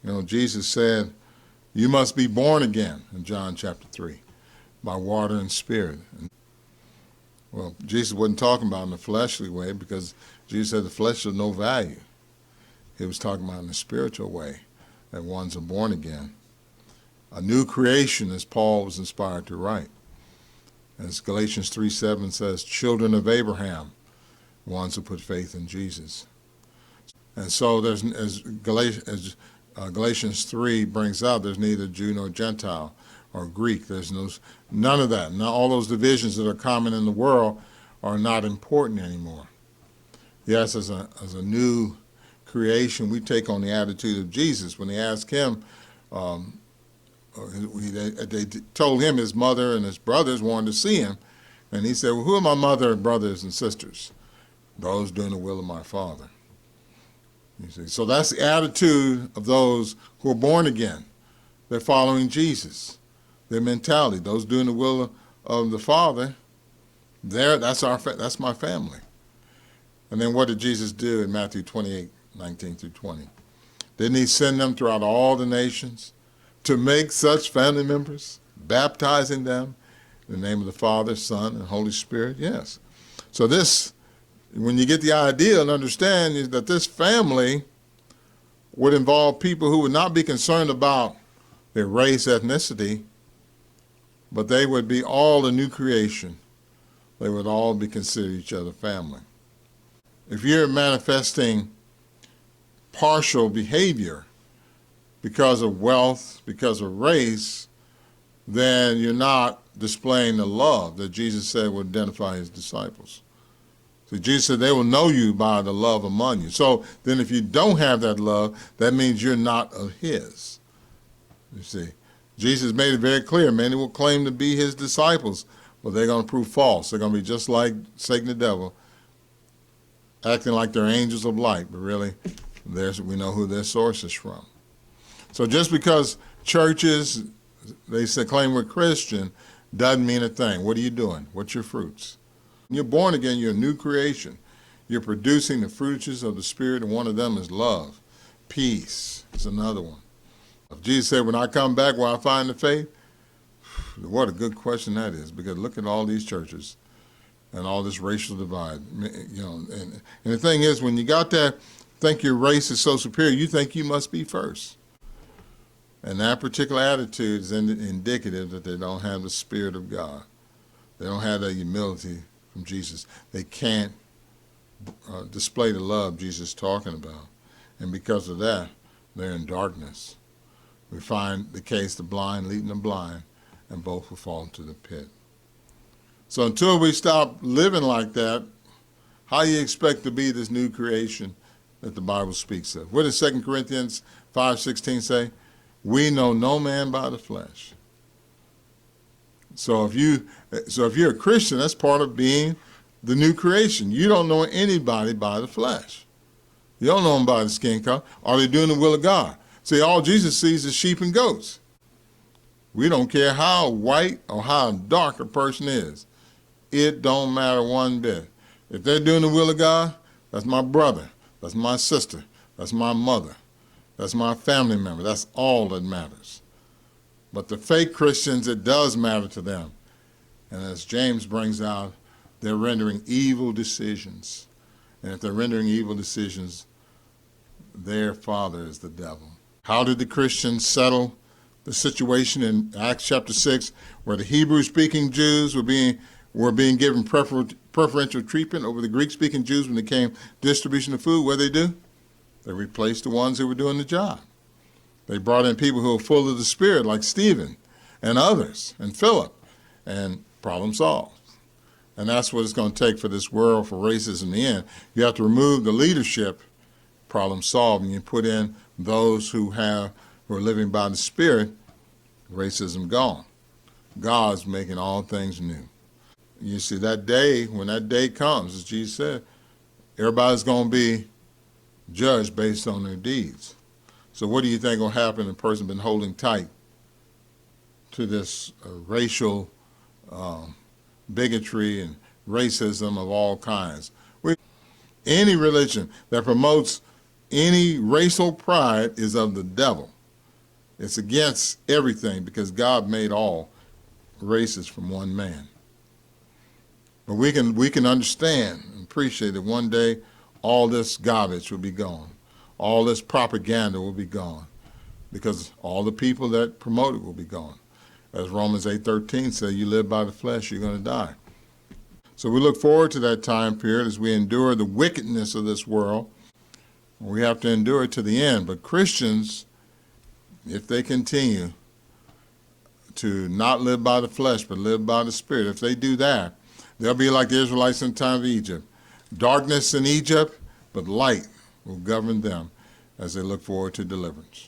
You know, Jesus said, you must be born again in John chapter 3 by water and spirit. Well, Jesus wasn't talking about in the fleshly way because Jesus said the flesh has no value. He was talking about in the spiritual way, that ones are born again. A new creation, as Paul was inspired to write. As Galatians 3:7 says, children of Abraham, ones who put faith in Jesus. And so there's, as Galatians 3 brings out, there's neither Jew nor Gentile or Greek. There's none of that. Now all those divisions that are common in the world are not important anymore. Yes, as a new creation, we take on the attitude of Jesus. When they asked him, they told him his mother and his brothers wanted to see him. And he said, well, who are my mother, brothers, and sisters? Those doing the will of my Father. You see, so that's the attitude of those who are born again. They're following Jesus. Their mentality, those doing the will of the Father, that's my family. And then what did Jesus do in Matthew 28:19 through 20? Didn't he send them throughout all the nations to make such family members, baptizing them in the name of the Father, Son, and Holy Spirit? Yes. So this, when you get the idea and understand is that this family would involve people who would not be concerned about their race, ethnicity, but they would be all a new creation. They would all be considered each other family. If you're manifesting partial behavior because of wealth, because of race, then you're not displaying the love that Jesus said would identify his disciples. So Jesus said they will know you by the love among you. So then if you don't have that love, that means you're not of his. You see, Jesus made it very clear. Many will claim to be his disciples, but they're going to prove false. They're going to be just like Satan the devil, acting like they're angels of light, but really we know who their source is from. So just because churches, they say claim we're Christian, doesn't mean a thing. What are you doing? What's your fruits? When you're born again, you're a new creation. You're producing the fruits of the Spirit, and one of them is love. Peace is another one. If Jesus said, when I come back, will I find the faith? What a good question that is, because look at all these churches and all this racial divide. You know, and the thing is, when you got that, think your race is so superior, you think you must be first. And that particular attitude is indicative that they don't have the Spirit of God. They don't have that humility from Jesus. They can't display the love Jesus is talking about. And because of that, they're in darkness. We find the case, the blind leading the blind, and both will fall into the pit. So until we stop living like that, how do you expect to be this new creation that the Bible speaks of? What does 2 Corinthians 5:16 say? We know no man by the flesh. So if you're a Christian, that's part of being the new creation. You don't know anybody by the flesh. You don't know them by the skin color. Are they doing the will of God? See, all Jesus sees is sheep and goats. We don't care how white or how dark a person is. It don't matter one bit. If they're doing the will of God, that's my brother, that's my sister, that's my mother, that's my family member. That's all that matters. But the fake Christians, it does matter to them. And as James brings out, they're rendering evil decisions. And if they're rendering evil decisions, their father is the devil. How did the Christians settle the situation in Acts chapter 6, where the Hebrew-speaking Jews were being given preferential treatment over the Greek-speaking Jews when it came distribution of food? What did they do? They replaced the ones who were doing the job. They brought in people who were full of the Spirit, like Stephen and others, and Philip, and problem solved. And that's what it's going to take for this world, for racism in the end. You have to remove the leadership, problem solved, and you put in those who are living by the Spirit, racism gone. God's making all things new. You see, that day, when that day comes, as Jesus said, everybody's going to be judged based on their deeds. So what do you think will happen if a person been holding tight to this racial bigotry and racism of all kinds? Any religion that promotes any racial pride is of the devil. It's against everything because God made all races from one man. But we can understand and appreciate that one day all this garbage will be gone. All this propaganda will be gone because all the people that promote it will be gone. As Romans 8:13 says, you live by the flesh, you're going to die. So we look forward to that time period as we endure the wickedness of this world. We have to endure it to the end. But Christians, if they continue to not live by the flesh but live by the Spirit, if they do that, they'll be like the Israelites in the time of Egypt. Darkness in Egypt, but light will govern them as they look forward to deliverance.